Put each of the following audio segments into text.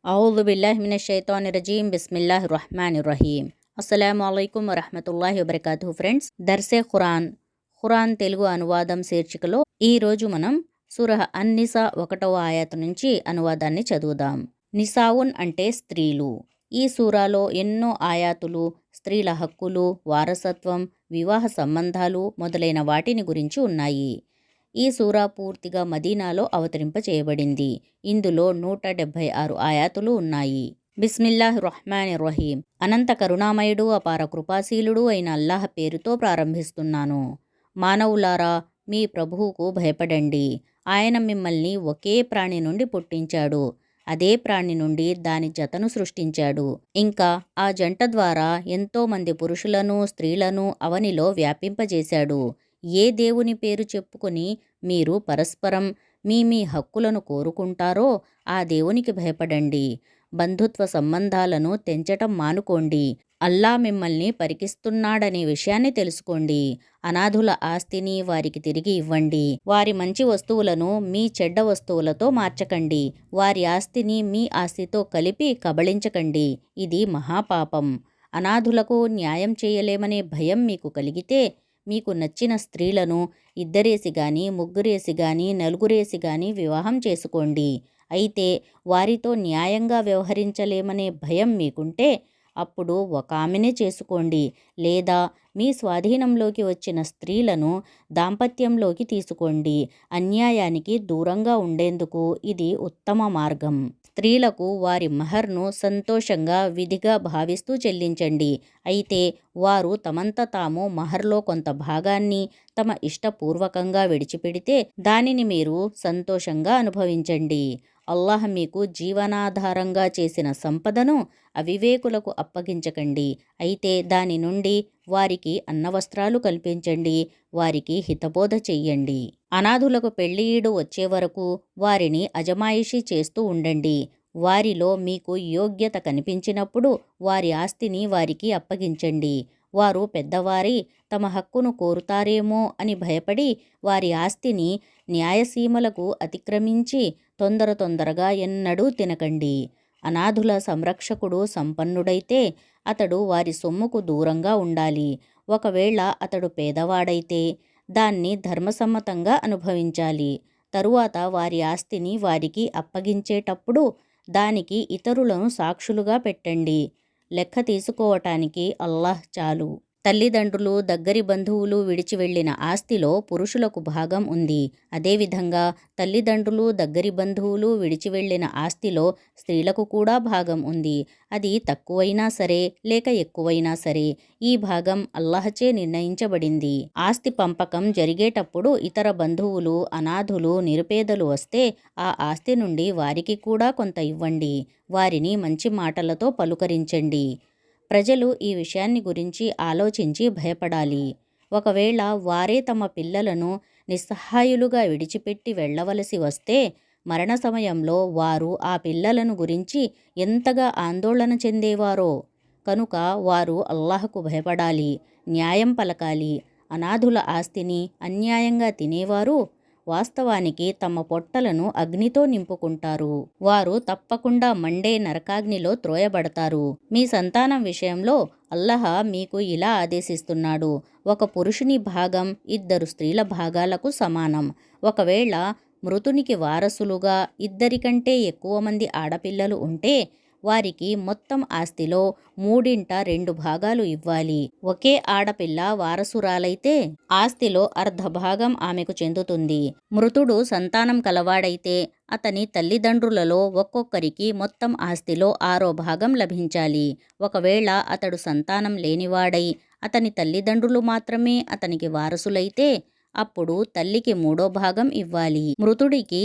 ఔదుబిల్లాహిమినశ్శైతానిర్రజీం బిస్మిల్లాహిర్రహ్మానిర్రహీం. అస్సలాముఅలైకుం వరహ్మతుల్లాహి వబరకాతుహు. Friends, దర్సే Quran Telugu అనువాదం శీర్షికలో ఈరోజు మనం సూరహ్ అన్-నిసా 1వ ఆయతు నుంచి అనువాదాన్ని చదువుదాం. నిసావున్ అంటే స్త్రీలు. ఈ సూరాలో ఎన్నో ఆయాతులు స్త్రీల హక్కులు, వారసత్వం, వివాహ సంబంధాలు మొదలైన వాటిని గురించి ఉన్నాయి. ఈ సూరా పూర్తిగా మదీనాలో అవతరింపచేయబడింది. ఇందులో 176 ఆయాతులు ఉన్నాయి. బిస్మిల్లాహిర్రహ్మానిర్రహీం. అనంత కరుణామయుడు, అపార కృపాశీలుడు అయిన అల్లాహ్ పేరుతో ప్రారంభిస్తున్నాను. మానవులారా, మీ ప్రభువుకు భయపడండి. ఆయన మిమ్మల్ని ఒకే ప్రాణి నుండి పుట్టించాడు. అదే ప్రాణి నుండి దాని జతను సృష్టించాడు. ఇంకా ఆ జంట ద్వారా ఎంతోమంది పురుషులను, స్త్రీలను అవనిలో వ్యాపింపజేశాడు. ఏ దేవుని పేరు చెప్పుకొని మీరు పరస్పరం మీ హక్కులను కోరుకుంటారో ఆ దేవునికి భయపడండి. బంధుత్వ సంబంధాలను తెంచటం మానుకోండి. అల్లా మిమ్మల్ని పరికిస్తున్నాడనే విషయాన్ని తెలుసుకోండి. అనాథుల ఆస్తిని వారికి తిరిగి ఇవ్వండి. వారి మంచి వస్తువులను మీ చెడ్డ వస్తువులతో మార్చకండి. వారి ఆస్తిని మీ ఆస్తితో కలిపి కబళించకండి. ఇది మహాపాపం. అనాథులకు న్యాయం చేయలేమనే భయం మీకు కలిగితే మీకు నచ్చిన స్త్రీలను ఇద్దరేసి గాని, ముగ్గురేసి గాని, నలుగురేసి గాని వివాహం చేసుకోండి. అయితే వారితో న్యాయంగా వ్యవహరించలేమనే భయం మీకుంటే అప్పుడు ఒక ఆమెనే చేసుకోండి. లేదా మీ స్వాధీనంలోకి వచ్చిన స్త్రీలను దాంపత్యంలోకి తీసుకోండి. అన్యాయానికి దూరంగా ఉండేందుకు ఇది ఉత్తమ మార్గం. స్త్రీలకు వారి మహర్ను సంతోషంగా, విధిగా భావిస్తూ చెల్లించండి. అయితే వారు తమంత తాము మహర్లో కొంత భాగాన్ని తమ ఇష్టపూర్వకంగా విడిచిపెడితే దానిని మీరు సంతోషంగా అనుభవించండి. అల్లాహ్ మీకు జీవనాధారంగా చేసిన సంపదను అవివేకులకు అప్పగించకండి. అయితే దాని నుండి వారికి అన్నవస్త్రాలు కల్పించండి. వారికి హితబోధ చెయ్యండి. అనాథులకు పెళ్లిఈడు వచ్చే వరకు వారిని అజమాయిషీ చేస్తూ ఉండండి. వారిలో మీకు యోగ్యత కనిపించినప్పుడు వారి ఆస్తిని వారికి అప్పగించండి. వారు పెద్దవారి తమ హక్కును కోరుతారేమో అని భయపడి వారి ఆస్తిని న్యాయసీమలకు అతిక్రమించి తొందరగా ఎన్నడూ తినకండి. అనాథుల సంరక్షకుడు సంపన్నుడైతే అతడు వారి సొమ్ముకు దూరంగా ఉండాలి. ఒకవేళ అతడు పేదవాడైతే దాన్ని ధర్మసమ్మతంగా అనుభవించాలి. తరువాత వారి ఆస్తిని వారికి అప్పగించేటప్పుడు దానికి ఇతరులను సాక్షులుగా పెట్టండి. లెక్క తీసుకోవటానికి అల్లాహ్ చాలు. తల్లిదండ్రులు, దగ్గరి బంధువులు విడిచి వెళ్లిన ఆస్తిలో పురుషులకు భాగం ఉంది. అదేవిధంగా తల్లిదండ్రులు, దగ్గరి బంధువులు విడిచి వెళ్లిన ఆస్తిలో స్త్రీలకు కూడా భాగం ఉంది. అది తక్కువైనా సరే లేక ఎక్కువైనా సరే ఈ భాగం అల్లాహచే నిర్ణయించబడింది. ఆస్తి పంపకం జరిగేటప్పుడు ఇతర బంధువులు, అనాథులు, నిరుపేదలు వస్తే ఆ ఆస్తి నుండి వారికి కూడా కొంత ఇవ్వండి. వారిని మంచి మాటలతో పలుకరించండి. ప్రజలు ఈ విషయాన్ని గురించి ఆలోచించి భయపడాలి. ఒకవేళ వారే తమ పిల్లలను నిస్సహాయులుగా విడిచిపెట్టి వెళ్ళవలసి వస్తే మరణ సమయంలో వారు ఆ పిల్లలను గురించి ఎంతగా ఆందోళన చెందేవారో. కనుక వారు అల్లాహకు భయపడాలి, న్యాయం పలకాలి. అనాథుల ఆస్తిని అన్యాయంగా తినేవారు వాస్తవానికి తమ పొట్టలను అగ్నితో నింపుకుంటారు. వారు తప్పకుండా మండే నరకాగ్నిలో త్రోయబడతారు. మీ సంతానం విషయంలో అల్లాహ్ మీకు ఇలా ఆదేశిస్తున్నాడు: ఒక పురుషుని భాగం 2 స్త్రీల భాగాలకు సమానం. ఒకవేళ మృతునికి వారసులుగా 2 కంటే ఎక్కువ మంది ఆడపిల్లలు ఉంటే వారికి మొత్తం ఆస్తిలో 3/2 భాగాలు ఇవ్వాలి. ఒకే ఆడపిల్ల వారసురాలైతే ఆస్తిలో అర్ధ భాగం ఆమెకు చెందుతుంది. మృతుడు సంతానం కలవాడైతే అతని తల్లిదండ్రులలో ఒక్కొక్కరికి మొత్తం ఆస్తిలో 6వ భాగం లభించాలి. ఒకవేళ అతడు సంతానం లేనివాడై అతని తల్లిదండ్రులు మాత్రమే అతనికి వారసులైతే అప్పుడు తల్లికి 3వ భాగం ఇవ్వాలి. మృతుడికి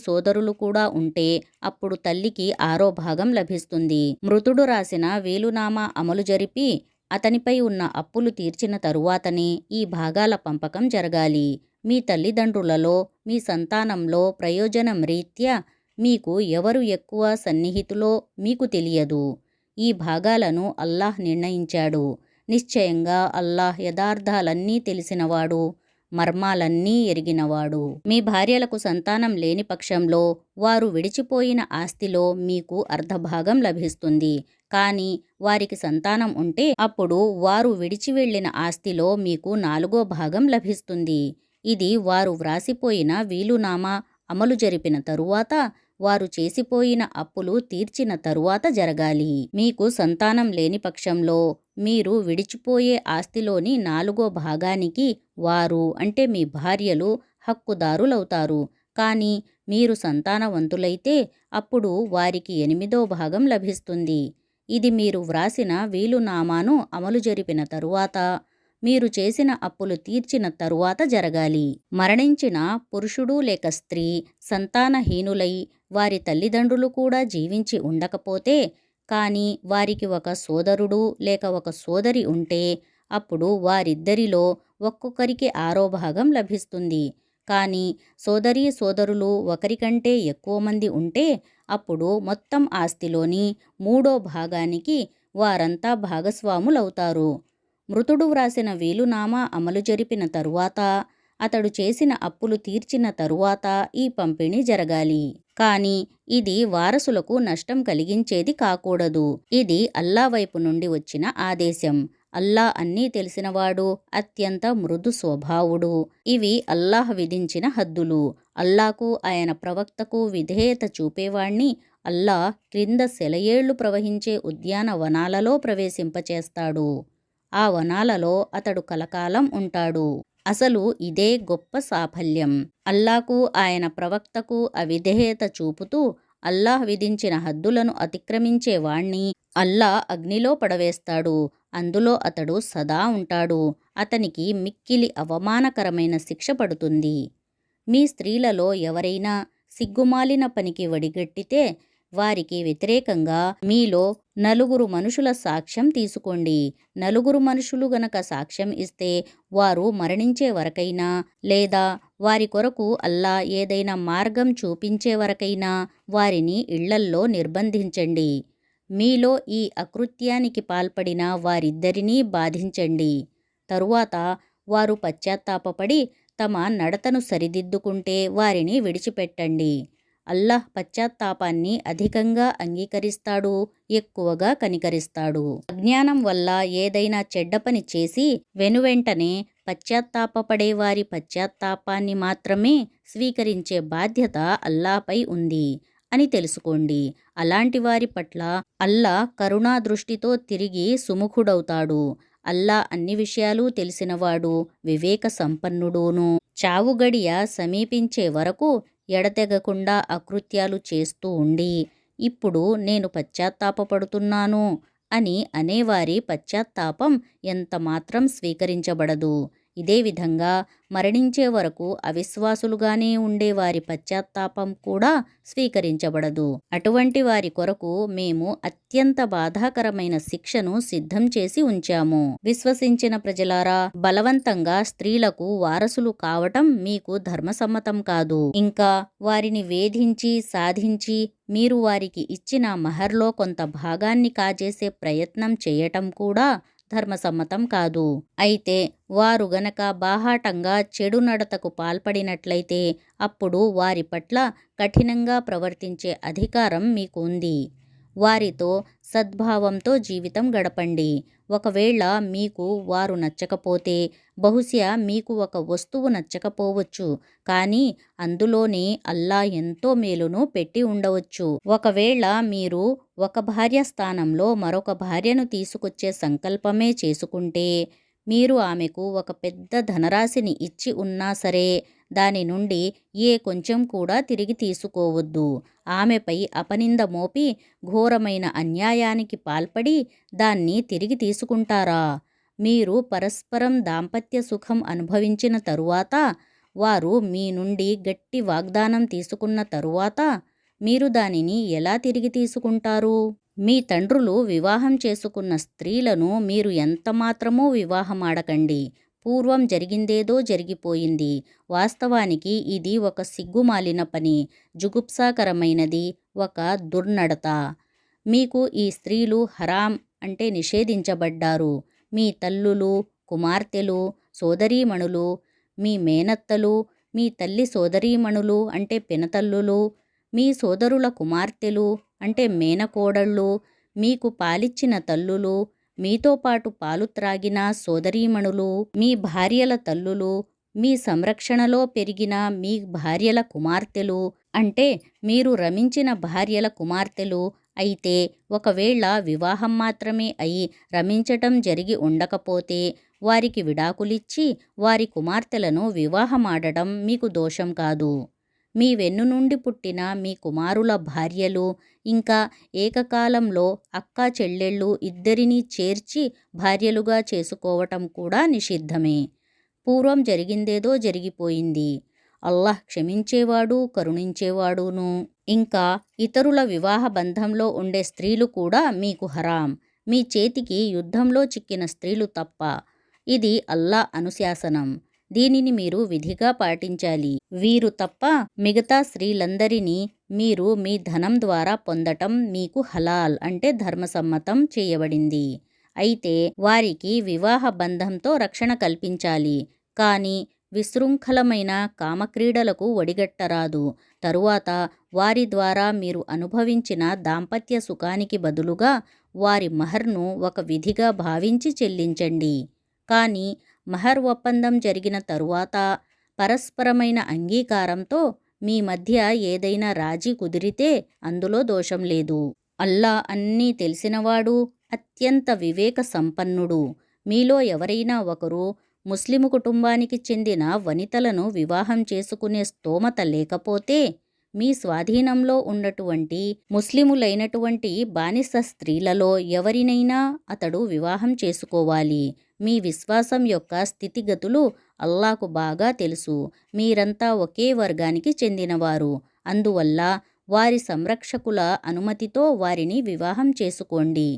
సోదరులు కూడా ఉంటే అప్పుడు తల్లికి 6వ భాగం లభిస్తుంది. మృతుడు రాసిన వీలునామా అమలు జరిపి అతనిపై ఉన్న అప్పులు తీర్చిన తరువాతనే ఈ భాగాల పంపకం జరగాలి. మీ తల్లిదండ్రులలో, మీ సంతానంలో ప్రయోజనం రీత్యా మీకు ఎవరు ఎక్కువ సన్నిహితులో మీకు తెలియదు. ఈ భాగాలను అల్లాహ్ నిర్ణయించాడు. నిశ్చయంగా అల్లాహ్ యథార్థాలన్నీ తెలిసినవాడు, మర్మాలన్నీ ఎరిగినవాడు. మీ భార్యలకు సంతానం లేని పక్షంలో వారు విడిచిపోయిన ఆస్తిలో మీకు అర్ధభాగం లభిస్తుంది. కానీ వారికి సంతానం ఉంటే అప్పుడు వారు విడిచి వెళ్ళిన ఆస్తిలో మీకు 4వ భాగం లభిస్తుంది. ఇది వారు వ్రాసిపోయిన వీలునామా అమలు జరిపిన తరువాత, వారు చేసిపోయిన అప్పులు తీర్చిన తరువాత జరగాలి. మీకు సంతానం లేని పక్షంలో మీరు విడిచిపోయే ఆస్తిలోని 4వ భాగానికి వారు అంటే మీ భార్యలు హక్కుదారులవుతారు. కానీ మీరు సంతానవంతులైతే అప్పుడు వారికి 8వ భాగం లభిస్తుంది. ఇది మీరు వ్రాసిన వీలునామాను అమలు జరిపిన తరువాత, మీరు చేసిన అప్పులు తీర్చిన తరువాత జరగాలి. మరణించిన పురుషుడు లేక స్త్రీ సంతానహీనులై వారి తల్లిదండ్రులు కూడా జీవించి ఉండకపోతే, కానీ వారికి ఒక సోదరుడు లేక ఒక సోదరి ఉంటే అప్పుడు వారిద్దరిలో ఒక్కొక్కరికి 6వ భాగం లభిస్తుంది. కానీ సోదరీ సోదరులు ఒకరికంటే ఎక్కువ మంది ఉంటే అప్పుడు మొత్తం ఆస్తిలోని 3వ భాగానికి వారంతా భాగస్వాములవుతారు. మృతుడు వ్రాసిన వీలునామా అమలు జరిపిన తరువాత, అతడు చేసిన అప్పులు తీర్చిన తరువాత ఈ పంపిణీ జరగాలి. కానీ ఇది వారసులకు నష్టం కలిగించేది కాకూడదు. ఇది అల్లా వైపు నుండి వచ్చిన ఆదేశం. అల్లా అన్నీ తెలిసినవాడు, అత్యంత మృదు స్వభావుడు. ఇవి అల్లాహ్ విధించిన హద్దులు. అల్లాకు ఆయన ప్రవక్తకు విధేయత చూపేవాణ్ణి అల్లా క్రింద సెలయేళ్లు ప్రవహించే ఉద్యానవనాలలో ప్రవేశింపచేస్తాడు. ఆ వనాలలో అతడు కలకాలం ఉంటాడు. అసలు ఇదే గొప్ప సాఫల్యం. అల్లాకు ఆయన ప్రవక్తకు అవిధేయత చూపుతూ అల్లాహ్ విధించిన హద్దులను అతిక్రమించే వాణ్ణి అల్లా అగ్నిలో పడవేస్తాడు. అందులో అతడు సదా ఉంటాడు. అతనికి మిక్కిలి అవమానకరమైన శిక్ష పడుతుంది. మీ స్త్రీలలో ఎవరైనా సిగ్గుమాలిన పనికి వడిగట్టితే వారికి వ్యతిరేకంగా మీలో 4 మనుషుల సాక్ష్యం తీసుకోండి. 4 మనుషులు గనక సాక్ష్యం ఇస్తే వారు మరణించే వరకైనా లేదా వారి కొరకు అల్లా ఏదైనా మార్గం చూపించే వరకైనా వారిని ఇళ్లల్లో నిర్బంధించండి. మీలో ఈ అకృత్యానికి పాల్పడిన వారిద్దరినీ బాధించండి. తరువాత వారు పశ్చాత్తాపపడి తమ నడతను సరిదిద్దుకుంటే వారిని విడిచిపెట్టండి. అల్లాహ్ పశ్చాత్తాపాన్ని అధికంగా అంగీకరిస్తాడు, ఎక్కువగా కనికరిస్తాడు. అజ్ఞానం వల్ల ఏదైనా చెడ్డ పని చేసి వెనువెంటనే పశ్చాత్తాపపడే వారి పశ్చాత్తాపాన్ని మాత్రమే స్వీకరించే బాధ్యత అల్లాపై ఉంది అని తెలుసుకోండి. అలాంటి వారి పట్ల అల్లా కరుణా దృష్టితో తిరిగి సుముఖుడవుతాడు. అల్లా అన్ని విషయాలు తెలిసినవాడు, వివేక సంపన్నుడును. చావుగడియ సమీపించే వరకు ఎడతెగకుండా అకృత్యాలు చేస్తూ ఉండి ఇప్పుడు నేను పశ్చాత్తాపపడుతున్నాను అని అనేవారి పశ్చాత్తాపం ఎంతమాత్రం స్వీకరించబడదు. ఇదే విధంగా మరణించే వరకు అవిశ్వాసులుగానే ఉండే వారి పశ్చాత్తాపం కూడా స్వీకరించబడదు. అటువంటి వారి కొరకు మేము అత్యంత బాధాకరమైన శిక్షను సిద్ధం చేసి ఉంచాము. విశ్వసించిన ప్రజలారా, బలవంతంగా స్త్రీలకు వారసులు కావటం మీకు ధర్మసమ్మతం కాదు. ఇంకా వారిని వేధించి సాధించి మీరు వారికి ఇచ్చిన మహర్లో కొంత భాగాన్ని కాజేసే ప్రయత్నం చేయటం కూడా ధర్మసమ్మతం కాదు. అయితే వారు గనక బాహాటంగా చెడు నడతకు పాల్పడినట్లయితే అప్పుడు వారి పట్ల కఠినంగా ప్రవర్తించే అధికారం మీకు ఉంది. వారితో సద్భావంతో జీవితం గడపండి. ఒకవేళ మీకు వారు నచ్చకపోతే బహుశా మీకు ఒక వస్తువు నచ్చకపోవచ్చు, కానీ అందులోనే అల్లా ఎంతో మేలును పెట్టి ఉండవచ్చు. ఒకవేళ మీరు ఒక భార్య స్థానంలో మరొక భార్యను తీసుకొచ్చే సంకల్పమే చేసుకుంటే, మీరు ఆమెకు ఒక పెద్ద ధనరాశిని ఇచ్చి ఉన్నా సరే దాని నుండి ఏ కొంచెం కూడా తిరిగి తీసుకోవద్దు. ఆమెపై అపనింద మోపి ఘోరమైన అన్యాయానికి పాల్పడి దాన్ని తిరిగి తీసుకుంటారా? మీరు పరస్పరం దాంపత్య సుఖం అనుభవించిన తరువాత, వారు మీ నుండి గట్టి వాగ్దానం తీసుకున్న తరువాత మీరు దానిని ఎలా తిరిగి తీసుకుంటారు? మీ తండ్రులు వివాహం చేసుకున్న స్త్రీలను మీరు ఎంతమాత్రమూ వివాహమాడకండి. పూర్వం జరిగిందేదో జరిగిపోయింది. వాస్తవానికి ఇది ఒక సిగ్గుమాలిన పని, జుగుప్సాకరమైనది, ఒక దుర్నడత. మీకు ఈ స్త్రీలు హరాం అంటే నిషేధించబడ్డారు. మీ తల్లులు, కుమార్తెలు, సోదరీమణులు, మీ మేనత్తలు, మీ తల్లి సోదరీమణులు అంటే పినతల్లులు, మీ సోదరుల కుమార్తెలు అంటే మేనకోడళ్ళు, మీకు పాలిచ్చిన తల్లులు, మీతో పాటు పాలు త్రాగిన సోదరీమణులు, మీ భార్యల తల్లులు, మీ సంరక్షణలో పెరిగిన మీ భార్యల కుమార్తెలు అంటే మీరు రమించిన భార్యల కుమార్తెలు అయితే ఒకవేళ వివాహం మాత్రమే అయి రమించటం జరిగి ఉండకపోతే వారికి విడాకులిచ్చి వారి కుమార్తెలను వివాహమాడడం మీకు దోషం కాదు. మీ వెన్ను నుండి పుట్టిన మీ కుమారుల భార్యలు ఇంకా ఏకకాలంలో అక్కా చెల్లెళ్ళు ఇద్దరినీ చేర్చి భార్యలుగా చేసుకోవటం కూడా నిషిద్ధమే. పూర్వం జరిగిందేదో జరిగిపోయింది. అల్లాహ్ క్షమించేవాడు, కరుణించేవాడును. ఇంకా ఇతరుల వివాహ బంధంలో ఉండే స్త్రీలు కూడా మీకు హరాం, మీ చేతికి యుద్ధంలో చిక్కిన స్త్రీలు తప్ప. ఇది అల్లాహ్ అనుశాసనం. దీనిని మీరు విధిగా పాటించాలి. వీరు తప్ప మిగతా స్త్రీలందరినీ మీరు మీ ధనం ద్వారా పొందటం మీకు హలాల్ అంటే ధర్మసమ్మతం చేయబడింది. అయితే వారికి వివాహ బంధంతో రక్షణ కల్పించాలి. కానీ విశృంఖలమైన కామక్రీడలకు ఒడిగట్టరాదు. తరువాత వారి ద్వారా మీరు అనుభవించిన దాంపత్య సుఖానికి బదులుగా వారి మహర్ను ఒక విధిగా భావించి చెల్లించండి. కానీ మహర్ ఒప్పందం జరిగిన తరువాత పరస్పరమైన అంగీకారంతో మీ మధ్య ఏదైనా రాజీ కుదిరితే అందులో దోషం లేదు. అల్లా అన్నీ తెలిసినవాడు, అత్యంత వివేక సంపన్నుడు. మీలో ఎవరైనా ఒకరు ముస్లిము కుటుంబానికి చెందిన వనితలను వివాహం చేసుకునే స్తోమత లేకపోతే మీ స్వాధీనంలో ఉన్నటువంటి ముస్లిములైనటువంటి బానిస స్త్రీలలో ఎవరినైనా అతడు వివాహం చేసుకోవాలి. మీ విశ్వాసం యొక్క స్థితిగతులు అల్లాకు బాగా తెలుసు. మీరంతా ఒకే వర్గానికి చెందినవారు. అందువల్ల వారి సంరక్షకుల అనుమతితో వారిని వివాహం చేసుకోండి.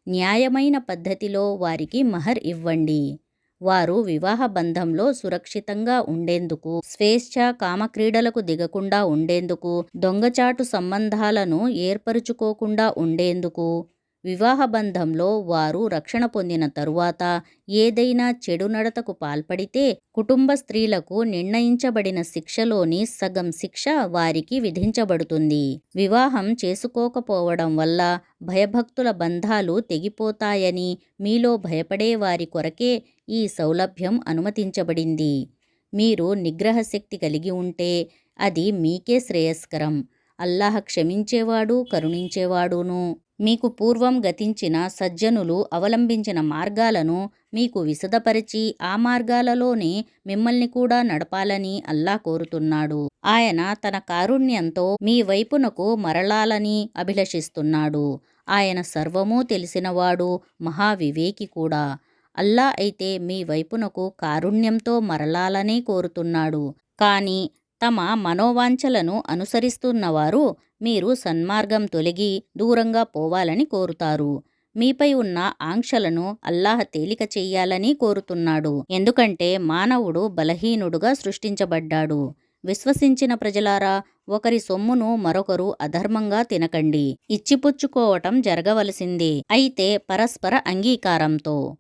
న్యాయమైన పద్ధతిలో వారికి మహర్ ఇవ్వండి. వారు వివాహ బంధంలో సురక్షితంగా ఉండేందుకు, స్వేచ్ఛ కామక్రీడలకు దిగకుండా ఉండేందుకు, దొంగచాటు సంబంధాలను ఏర్పరుచుకోకుండా ఉండేందుకు, వివాహ బంధంలో వారు రక్షణ పొందిన తరువాత ఏదైనా చెడు నడతకు పాల్పడితే కుటుంబ స్త్రీలకు నిర్ణయించబడిన శిక్షలోని సగం శిక్ష వారికి విధించబడుతుంది. వివాహం చేసుకోకపోవడం వల్ల భయభక్తుల బంధాలు తెగిపోతాయని మీలో భయపడే వారి కొరకే ఈ సౌలభ్యం అనుమతించబడింది. మీరు నిగ్రహశక్తి కలిగి ఉంటే అది మీకే శ్రేయస్కరం. అల్లాహ్ క్షమించేవాడు, కరుణించేవాడును. మీకు పూర్వం గతించిన సజ్జనులు అవలంబించిన మార్గాలను మీకు విశదపరిచి ఆ మార్గాలలోనే మిమ్మల్ని కూడా నడపాలని అల్లాహ్ కోరుతున్నాడు. ఆయన తన కారుణ్యంతో మీ వైపునకు మరలాలని అభిలషిస్తున్నాడు. ఆయన సర్వమూ తెలిసినవాడు, మహావివేకి కూడా. అల్లాహ్ అయితే మీ వైపునకు కారుణ్యంతో మరలాలనే కోరుతున్నాడు. కానీ తమ మనోవాంఛలను అనుసరిస్తున్నవారు మీరు సన్మార్గం తొలగి దూరంగా పోవాలని కోరుతారు. మీపై ఉన్న ఆంక్షలను అల్లాహ్ తేలిక చెయ్యాలని కోరుతున్నాడు. ఎందుకంటే మానవుడు బలహీనుడుగా సృష్టించబడ్డాడు. విశ్వసించిన ప్రజలారా, ఒకరి సొమ్మును మరొకరు అధర్మంగా తినకండి. ఇచ్చిపుచ్చుకోవటం జరగవలసిందే, అయితే పరస్పర అంగీకారంతో.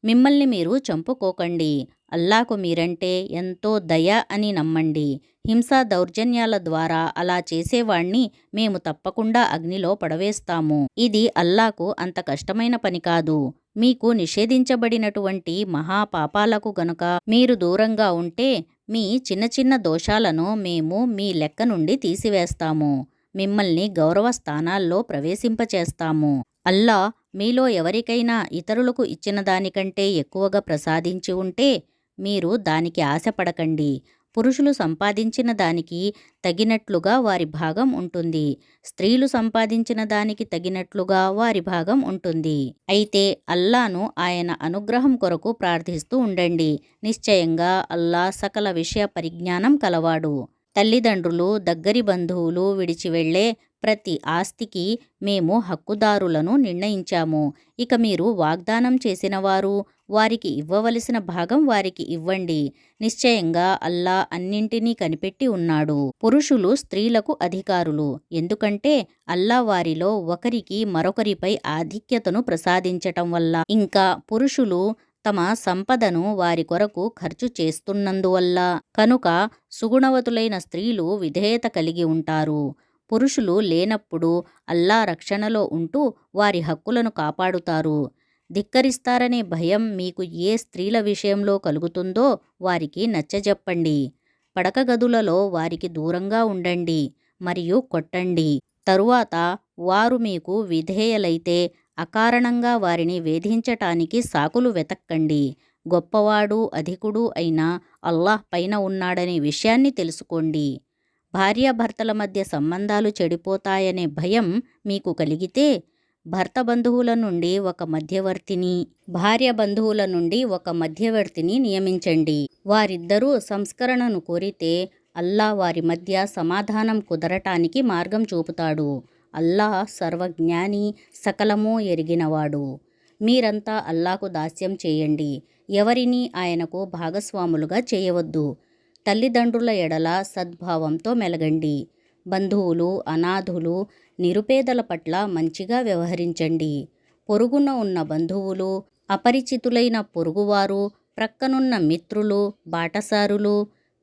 మిమ్మల్ని మీరు చంపుకోకండి. అల్లాకు మీరంటే ఎంతో దయ అని నమ్మండి. హింసా దౌర్జన్యాల ద్వారా అలా చేసేవాణ్ణి మేము తప్పకుండా అగ్నిలో పడవేస్తాము. ఇది అల్లాకు అంత కష్టమైన పని కాదు. మీకు నిషేధించబడినటువంటి మహాపాపాలకు గనుక మీరు దూరంగా ఉంటే మీ చిన్న చిన్న దోషాలను మేము మీ లెక్క నుండి తీసివేస్తాము. మిమ్మల్ని గౌరవ స్థానాల్లో ప్రవేశింపచేస్తాము. అల్లా మీలో ఎవరికైనా ఇతరులకు ఇచ్చిన దానికంటే ఎక్కువగా ప్రసాదించి ఉంటే మీరు దానికి ఆశపడకండి. పురుషులు సంపాదించిన దానికి తగినట్లుగా వారి భాగం ఉంటుంది. స్త్రీలు సంపాదించిన దానికి తగినట్లుగా వారి భాగం ఉంటుంది. అయితే అల్లాను ఆయన అనుగ్రహం కొరకు ప్రార్థిస్తూ ఉండండి. నిశ్చయంగా అల్లా సకల విషయ పరిజ్ఞానం కలవాడు. తల్లిదండ్రులు, దగ్గరి బంధువులు విడిచి వెళ్లే ప్రతి ఆస్తికి మేము హక్కుదారులను నిర్ణయించాము. ఇక మీరు వాగ్దానం చేసిన వారు వారికి ఇవ్వవలసిన భాగం వారికి ఇవ్వండి. నిశ్చయంగా అల్లా అన్నింటినీ కనిపెట్టి ఉన్నాడు. పురుషులు స్త్రీలకు అధికారులు. ఎందుకంటే అల్లా వారిలో ఒకరికి మరొకరిపై ఆధిక్యతను ప్రసాదించటం వల్ల, ఇంకా పురుషులు తమ సంపదను వారి కొరకు ఖర్చు చేస్తున్నందువల్ల. కనుక సుగుణవతులైన స్త్రీలు విధేయత కలిగి ఉంటారు. పురుషులు లేనప్పుడు అల్లా రక్షణలో ఉంటూ వారి హక్కులను కాపాడుతారు. ధిక్కరిస్తారనే భయం మీకు ఏ స్త్రీల విషయంలో కలుగుతుందో వారికి నచ్చజెప్పండి. పడక గదులలో వారికి దూరంగా ఉండండి మరియు కొట్టండి. తరువాత వారు మీకు విధేయులైతే అకారణంగా వారిని వేధించటానికి సాకులు వెతక్కండి. గొప్పవాడు అధికుడు అయిన అల్లాహ్ పైన ఉన్నాడనే విషయాన్ని తెలుసుకోండి. భార్యాభర్తల మధ్య సంబంధాలు చెడిపోతాయనే భయం మీకు కలిగితే భర్త బంధువుల నుండి ఒక మధ్యవర్తిని, భార్య బంధువుల నుండి ఒక మధ్యవర్తిని నియమించండి. వారిద్దరూ సంస్కరణను కోరితే అల్లా వారి మధ్య సమాధానం కుదరటానికి మార్గం చూపుతాడు. అల్లా సర్వజ్ఞాని, సకలము ఎరిగినవాడు. మీరంతా అల్లాకు దాస్యం చేయండి. ఎవరినీ ఆయనకు భాగస్వాములుగా చేయవద్దు. తల్లిదండ్రుల ఎడల సద్భావంతో మెలగండి. బంధువులు, అనాథులు, నిరుపేదల పట్ల మంచిగా వ్యవహరించండి. పొరుగున ఉన్న బంధువులు, అపరిచితులైన పొరుగువారు, ప్రక్కనున్న మిత్రులు, బాటసారులు,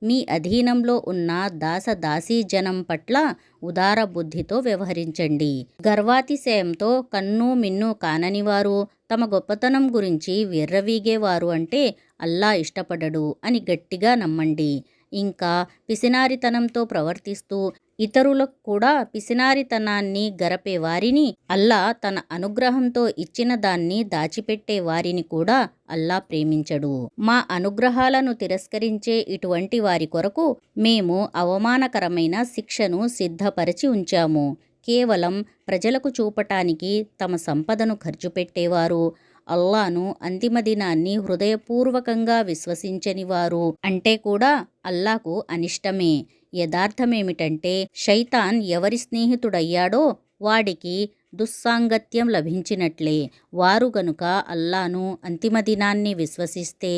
మీ అధీనంలో ఉన్న దాసదాసీ జనం పట్ల ఉదార బుద్ధితో వ్యవహరించండి. గర్వాతిశయంతో కన్ను మిన్ను కాననివారు, తమ గొప్పతనం గురించి విర్రవీగేవారు అంటే అల్లా ఇష్టపడడు అని గట్టిగా నమ్మండి. ఇంకా పిసినారితనంతో ప్రవర్తిస్తూ ఇతరులకు కూడా పిసినారితనాన్ని గరపే వారిని, అల్లా తన అనుగ్రహంతో ఇచ్చిన దాన్ని దాచిపెట్టే వారిని కూడా అల్లా ప్రేమించడు. మా అనుగ్రహాలను తిరస్కరించే ఇటువంటి వారి కొరకు మేము అవమానకరమైన శిక్షను సిద్ధపరచి ఉంచాము. కేవలం ప్రజలకు చూపటానికి తమ సంపదను ఖర్చు పెట్టేవారు, అల్లాను అంతిమ దినాన్ని హృదయపూర్వకంగా విశ్వసించని వారు అంటే కూడా అల్లాకు అనిష్టమే. యథార్థమేమిటంటే శైతాన్ ఎవరి స్నేహితుడయ్యాడో వాడికి దుస్సాంగత్యం లభించినట్లే. వారు గనుక అల్లాను అంతిమ దినాన్ని విశ్వసిస్తే,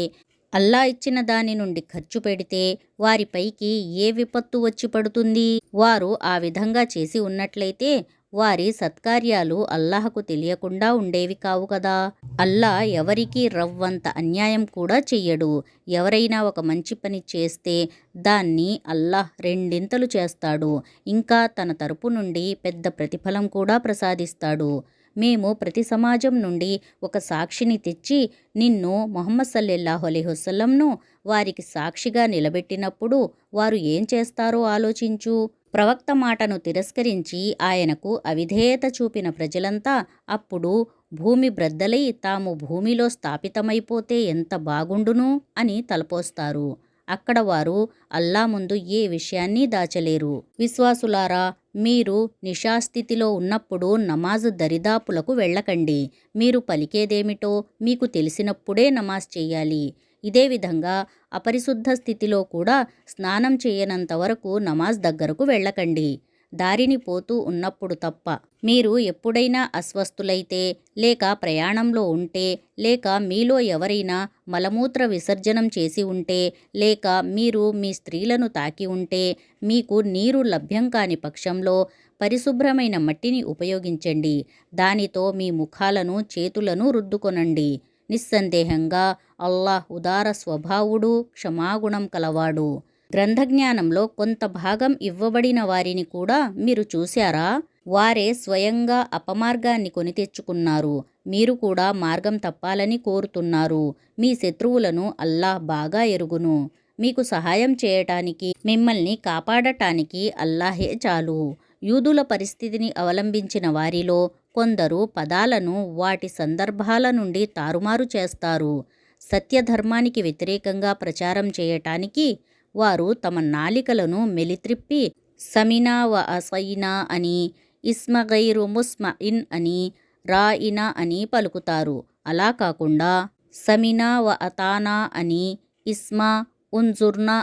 అల్లా ఇచ్చిన దాని నుండి ఖర్చు పెడితే వారిపైకి ఏ విపత్తు వచ్చి పడుతుంది? వారు ఆ విధంగా చేసి ఉన్నట్లయితే వారి సత్కార్యాలు అల్లాహకు తెలియకుండా ఉండేవి కావు కదా. అల్లా ఎవరికీ రవ్వంత అన్యాయం కూడా చెయ్యడు. ఎవరైనా ఒక మంచి పని చేస్తే దాన్ని అల్లాహ్ రెండింతలు చేస్తాడు. ఇంకా తన తరపు నుండి పెద్ద ప్రతిఫలం కూడా ప్రసాదిస్తాడు. మేము ప్రతి సమాజం నుండి ఒక సాక్షిని తెచ్చి నిన్ను ముహమ్మద్ సల్లల్లాహు అలైహి వసల్లంను వారికి సాక్షిగా నిలబెట్టినప్పుడు వారు ఏం చేస్తారో ఆలోచించు. ప్రవక్త మాటను తిరస్కరించి ఆయనకు అవిధేయత చూపిన ప్రజలంతా అప్పుడు భూమి బ్రద్దలై తాము భూమిలో స్థాపితమైపోతే ఎంత బాగుండును అని తలపోస్తారు. అక్కడ వారు అల్లా ముందు ఏ విషయాన్ని దాచలేరు. విశ్వాసులారా, మీరు నిషాస్థితిలో ఉన్నప్పుడు నమాజు దరిదాపులకు వెళ్ళకండి. మీరు పలికేదేమిటో మీకు తెలిసినప్పుడే నమాజ్ చెయ్యాలి. ఇదే విధంగా అపరిశుద్ధ స్థితిలో కూడా స్నానం చేయనంత వరకు నమాజ్ దగ్గరకు వెళ్ళకండి, దారిని పోతూ ఉన్నప్పుడు తప్ప. మీరు ఎప్పుడైనా అస్వస్థులైతే, లేక ప్రయాణంలో ఉంటే, లేక మీలో ఎవరైనా మలమూత్ర విసర్జనం చేసి ఉంటే, లేక మీరు మీ స్త్రీలను తాకి ఉంటే, మీకు నీరు లభ్యం కాని పక్షంలో పరిశుభ్రమైన మట్టిని ఉపయోగించండి. దానితో మీ ముఖాలను, చేతులను రుద్దుకొనండి. నిస్సందేహంగా అల్లాహ్ ఉదార స్వభావుడు, క్షమాగుణం కలవాడు. గ్రంథజ్ఞానంలో కొంత భాగం ఇవ్వబడిన వారిని కూడా మీరు చూశారా? వారే స్వయంగా అపమార్గాన్ని కొని తెచ్చుకున్నారు. మీరు కూడా మార్గం తప్పాలని కోరుతున్నారు. మీ శత్రువులను అల్లాహ్ బాగా ఎరుగును. మీకు సహాయం చేయటానికి, మిమ్మల్ని కాపాడటానికి అల్లాహే చాలు. యూదుల పరిస్థితిని అవలంబించిన వారిలో కొందరు పదాలను వాటి సందర్భాల నుండి తారుమారు చేస్తారు. సత్యధర్మానికి వ్యతిరేకంగా ప్రచారం చేయటానికి వారు తమ నాలికలను మెలిత్రిప్పి సమినా వ అసైనా అని, ఇస్మగైరు ముస్మఇన్ అని, రాయినా అని పలుకుతారు. అలా కాకుండా సమినా వ అతానా అని, ఇస్మా ఉన్జుర్నా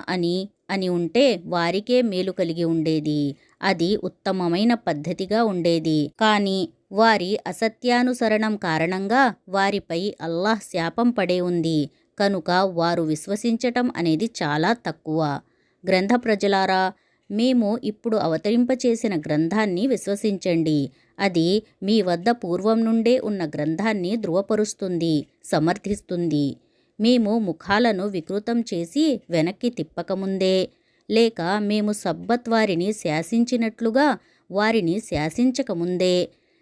అని ఉంటే వారికే మేలు కలిగి ఉండేది. అది ఉత్తమమైన పద్ధతిగా ఉండేది. కానీ వారి అసత్యానుసరణం కారణంగా వారిపై అల్లాహ్ శాపం పడే ఉంది. కనుక వారు విశ్వసించటం అనేది చాలా తక్కువ. గ్రంథ ప్రజలారా, మేము ఇప్పుడు అవతరింపచేసిన గ్రంథాన్ని విశ్వసించండి. అది మీ వద్ద పూర్వం నుండే ఉన్న గ్రంథాన్ని ధృవపరుస్తుంది, సమర్థిస్తుంది. మేము ముఖాలను వికృతం చేసి వెనక్కి తిప్పకముందే, లేక మేము సబ్బత్ వారిని శాసించినట్లుగా వారిని శాసించకముందే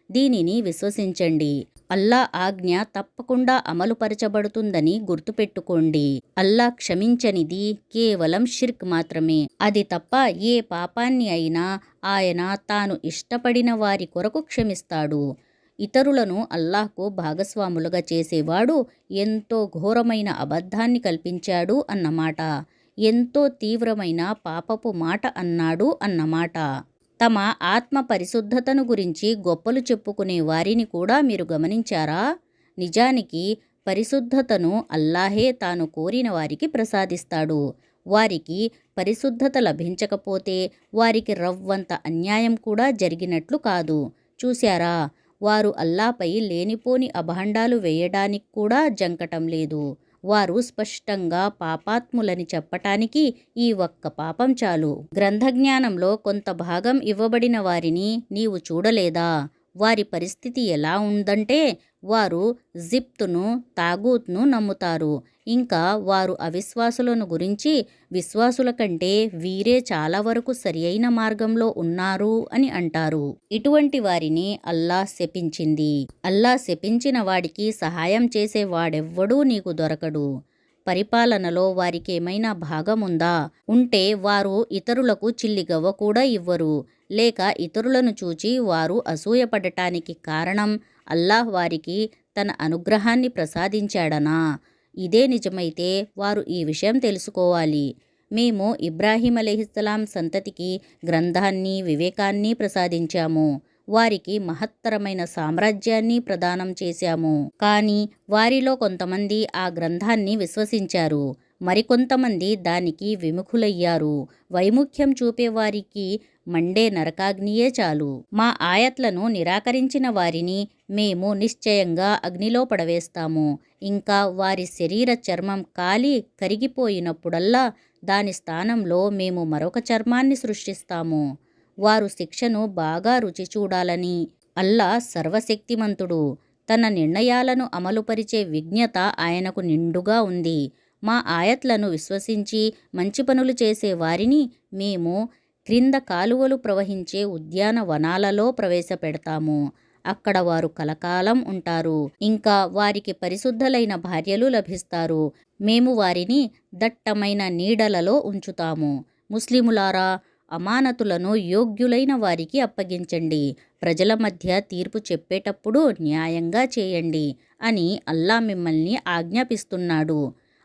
దీనిని విశ్వసించండి. అల్లా ఆజ్ఞ తప్పకుండా అమలుపరచబడుతుందని గుర్తుపెట్టుకోండి. అల్లా క్షమించనిది కేవలం షిర్క్ మాత్రమే. అది తప్ప ఏ పాపాన్ని అయినా ఆయన తాను ఇష్టపడిన వారి కొరకు క్షమిస్తాడు. ఇతరులను అల్లాహ్కు భాగస్వాములుగా చేసేవాడు ఎంతో ఘోరమైన అబద్ధాన్ని కల్పించాడు అన్నమాట. ఎంతో తీవ్రమైన పాపపు మాట అన్నాడు అన్నమాట. తమ ఆత్మ పరిశుద్ధతను గురించి గొప్పలు చెప్పుకునే వారిని కూడా మీరు గమనించారా? నిజానికి పరిశుద్ధతను అల్లాహే తాను కోరిన వారికి ప్రసాదిస్తాడు. వారికి పరిశుద్ధత లభించకపోతే వారికి రవ్వంత అన్యాయం కూడా జరిగినట్లు కాదు. చూశారా, వారు అల్లాపై లేనిపోని అభాండాలు వేయడానికి కూడా జంకటం లేదు. వారు స్పష్టంగా పాపాత్ములని చెప్పటానికి ఈ ఒక్క పాపం చాలు. గ్రంథజ్ఞానంలో కొంత భాగం ఇవ్వబడిన వారిని నీవు చూడలేదా? వారి పరిస్థితి ఎలా ఉందంటే వారు జిప్తును, తాగూత్ను నమ్ముతారు. ఇంకా వారు అవిశ్వాసులను గురించి విశ్వాసుల కంటే వీరే చాలా వరకు సరియైన మార్గంలో ఉన్నారు అని అంటారు. ఇటువంటి వారిని అల్లా శపించింది. అల్లా శపించిన వాడికి సహాయం చేసే వాడెవ్వడూ నీకు దొరకడు. పరిపాలనలో వారికేమైనా భాగముందా? ఉంటే వారు ఇతరులకు చిల్లిగవ్వ కూడా ఇవ్వరు. లేక ఇతరులను చూచి వారు అసూయపడటానికి కారణం అల్లాహ్ వారికి తన అనుగ్రహాన్ని ప్రసాదించాడనా? ఇదే నిజమైతే వారు ఈ విషయం తెలుసుకోవాలి. మేము ఇబ్రాహీం అలైహిస్సలాం సంతతికి గ్రంథాన్ని, వివేకాన్ని ప్రసాదించాము. వారికి మహత్తరమైన సామ్రాజ్యాన్ని ప్రదానం చేశాము. కానీ వారిలో కొంతమంది ఆ గ్రంథాన్ని విశ్వసించారు, మరికొంతమంది దానికి విముఖులయ్యారు. వైముఖ్యం చూపేవారికి మండే నరకాగ్నియే చాలు. మా ఆయత్లను నిరాకరించిన వారిని మేము నిశ్చయంగా అగ్నిలో పడవేస్తాము. ఇంకా వారి శరీర చర్మం కాలి కరిగిపోయినప్పుడల్లా దాని స్థానంలో మేము మరొక చర్మాన్ని సృష్టిస్తాము. వారు శిక్షను బాగా రుచి చూడాలని. అల్లా సర్వశక్తిమంతుడు. తన నిర్ణయాలను అమలుపరిచే విజ్ఞత ఆయనకు నిండుగా ఉంది. మా ఆయత్లను విశ్వసించి మంచి పనులు చేసే వారిని మేము క్రింద కాలువలు ప్రవహించే ఉద్యానవనాలలో ప్రవేశపెడతాము. అక్కడ వారు కలకాలం ఉంటారు. ఇంకా వారికి పరిశుద్ధులైన భార్యలు లభిస్తారు. మేము వారిని దట్టమైన నీడలలో ఉంచుతాము. ముస్లిములారా, అమానతులను యోగ్యులైన వారికి అప్పగించండి. ప్రజల మధ్య తీర్పు చెప్పేటప్పుడు న్యాయంగా చేయండి అని అల్లా మిమ్మల్ని ఆజ్ఞాపిస్తున్నాడు.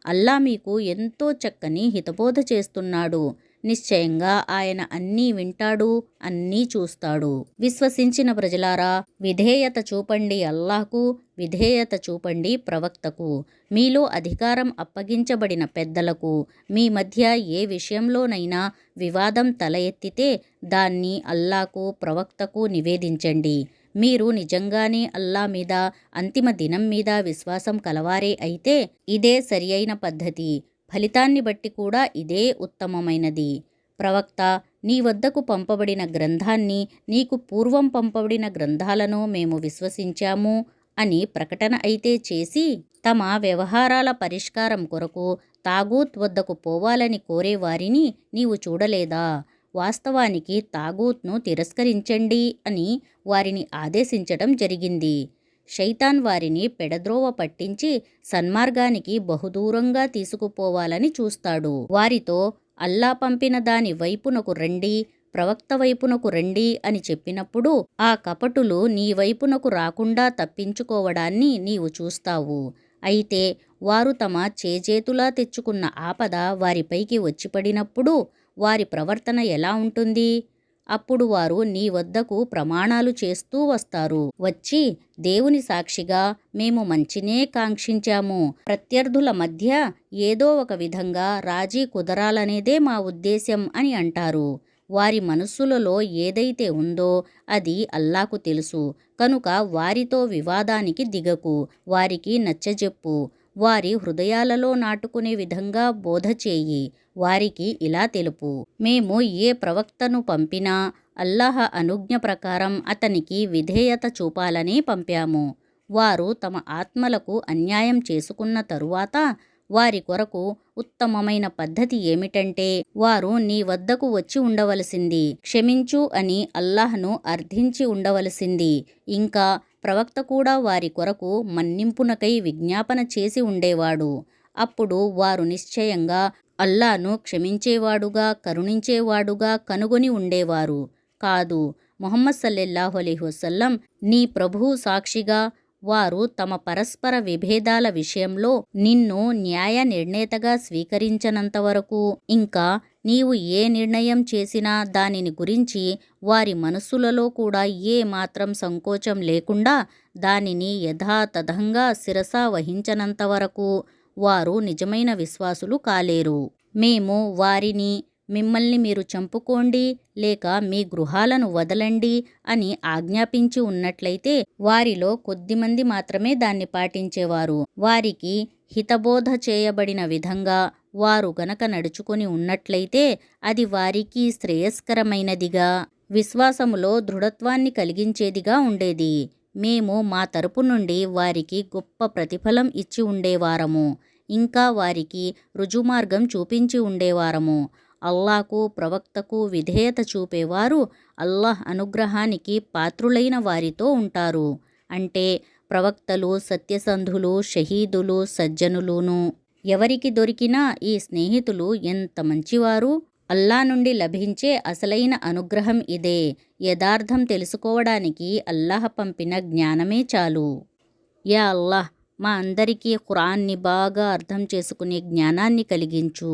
అల్లా మీకు ఎంతో చక్కని హితబోధ చేస్తున్నాడు. నిశ్చయంగా ఆయన అన్నీ వింటాడు, అన్నీ చూస్తాడు. విశ్వసించిన ప్రజలారా, విధేయత చూపండి అల్లాహ్కు, విధేయత చూపండి ప్రవక్తకు. మీలో అధికారం అప్పగించబడిన పెద్దలకు. మీ మధ్య ఏ విషయంలోనైనా వివాదం తల ఎత్తితే దాన్ని అల్లాహ్కు, ప్రవక్తకు నివేదించండి. మీరు నిజంగానే అల్లా మీద, అంతిమ దినం మీద విశ్వాసం కలవారే అయితే ఇదే సరియైన పద్ధతి. ఫలితాన్ని బట్టి కూడా ఇదే ఉత్తమమైనది. ప్రవక్త, నీ వద్దకు పంపబడిన గ్రంథాన్ని, నీకు పూర్వం పంపబడిన గ్రంథాలను మేము విశ్వసించాము అని ప్రకటన అయితే చేసి తమ వ్యవహారాల పరిష్కారం కొరకు తాగూత్ వద్దకు పోవాలని కోరేవారిని నీవు చూడలేదా? వాస్తవానికి తాగూత్ను తిరస్కరించండి అని వారిని ఆదేశించడం జరిగింది. శైతాన్ వారిని పెడద్రోవ పట్టించి సన్మార్గానికి బహుదూరంగా తీసుకుపోవాలని చూస్తాడు. వారితో అల్లా పంపిన దాని వైపునకు రండి, ప్రవక్త వైపునకు రండి అని చెప్పినప్పుడు ఆ కపటులు నీ వైపునకు రాకుండా తప్పించుకోవడాన్ని నీవు చూస్తావు. అయితే వారు తమ చేజేతులా తెచ్చుకున్న ఆపద వారిపైకి వచ్చిపడినప్పుడు వారి ప్రవర్తన ఎలా ఉంటుంది? అప్పుడు వారు నీ వద్దకు ప్రమాణాలు చేస్తూ వస్తారు. వచ్చి దేవుని సాక్షిగా మేము మంచినే కాంక్షించాము. ప్రత్యర్థుల మధ్య ఏదో ఒక విధంగా రాజీ కుదరాలనేదే మా ఉద్దేశ్యం అని అంటారు. వారి మనస్సులలో ఏదైతే ఉందో అది అల్లాకు తెలుసు. కనుక వారితో వివాదానికి దిగకు. వారికి నచ్చజెప్పు. వారి హృదయాలలో నాటుకునే విధంగా బోధ చేయి. వారికి ఇలా తెలుపు, మేము ఏ ప్రవక్తను పంపినా అల్లాహ్ అనుజ్ఞ ప్రకారం అతనికి విధేయత చూపాలని పంపాము. వారు తమ ఆత్మలకు అన్యాయం చేసుకున్న తరువాత వారి కొరకు ఉత్తమమైన పద్ధతి ఏమిటంటే వారు నీ వద్దకు వచ్చి ఉండవలసింది, క్షమించు అని అల్లాహ్ను అర్థించి ఉండవలసింది. ఇంకా ప్రవక్త కూడా వారి కొరకు మన్నింపునకై విజ్ఞాపన చేసి ఉండేవాడు. అప్పుడు వారు నిశ్చయంగా అల్లాను క్షమించేవాడుగా కరుణించేవాడుగా కనుగొని ఉండేవారు. కాదు, ముహమ్మద్ సల్లల్లాహు అలైహి వసల్లం నీ ప్రభువు సాక్షిగా వారు తమ పరస్పర విభేదాల విషయంలో నిన్ను న్యాయ నిర్ణేతగా స్వీకరించనంతవరకు, ఇంకా నీవు ఏ నిర్ణయం చేసినా దానిని గురించి వారి మనస్సులలో కూడా ఏ మాత్రం సంకోచం లేకుండా దానిని యథాతథంగా శిరస వహించనంతవరకు వారు నిజమైన విశ్వాసులు కాలేరు. మేము వారిని మిమ్మల్ని మీరు చంపుకోండి లేక మీ గృహాలను వదలండి అని ఆజ్ఞాపించి ఉన్నట్లయితే వారిలో కొద్దిమంది మాత్రమే దాన్ని పాటించేవారు. వారికి హితబోధ చేయబడిన విధంగా వారు గనక నడుచుకొని ఉన్నట్లయితే అది వారికి శ్రేయస్కరమైనదిగా, విశ్వాసములో దృఢత్వాన్ని కలిగించేదిగా ఉండేది. మేము మా తరపు నుండి వారికి గొప్ప ప్రతిఫలం ఇచ్చి ఉండేవారము. ఇంకా వారికి రుజుమార్గం చూపించి ఉండేవారము. అల్లాహకు ప్రవక్తకు విధేయత చూపేవారు అల్లాహ్ అనుగ్రహానికి పాత్రులైన వారితో ఉంటారు. అంటే ప్రవక్తలు, సత్యసంధులు, షహీదులు, సజ్జనులును. ఎవరికి దొరికినా ఈ స్నేహితులు ఎంత మంచివారు! అల్లా నుండి లభించే అసలైన అనుగ్రహం ఇదే. యథార్థం తెలుసుకోవడానికి అల్లాహ్ పంపిన జ్ఞానమే చాలు. యా అల్లాహ్, మా అందరికీ ఖురాన్ని బాగా అర్థం చేసుకునే జ్ఞానాన్ని కలిగించు.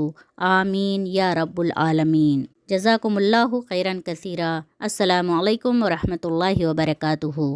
ఆమీన్ యా రబ్బుల్ ఆలమీన్. జజాకుముల్లాహు ఖైరన్ కసీరా. అస్సలాము అలైకుం వరహ్మతుల్లాహి వబరకాతుహు.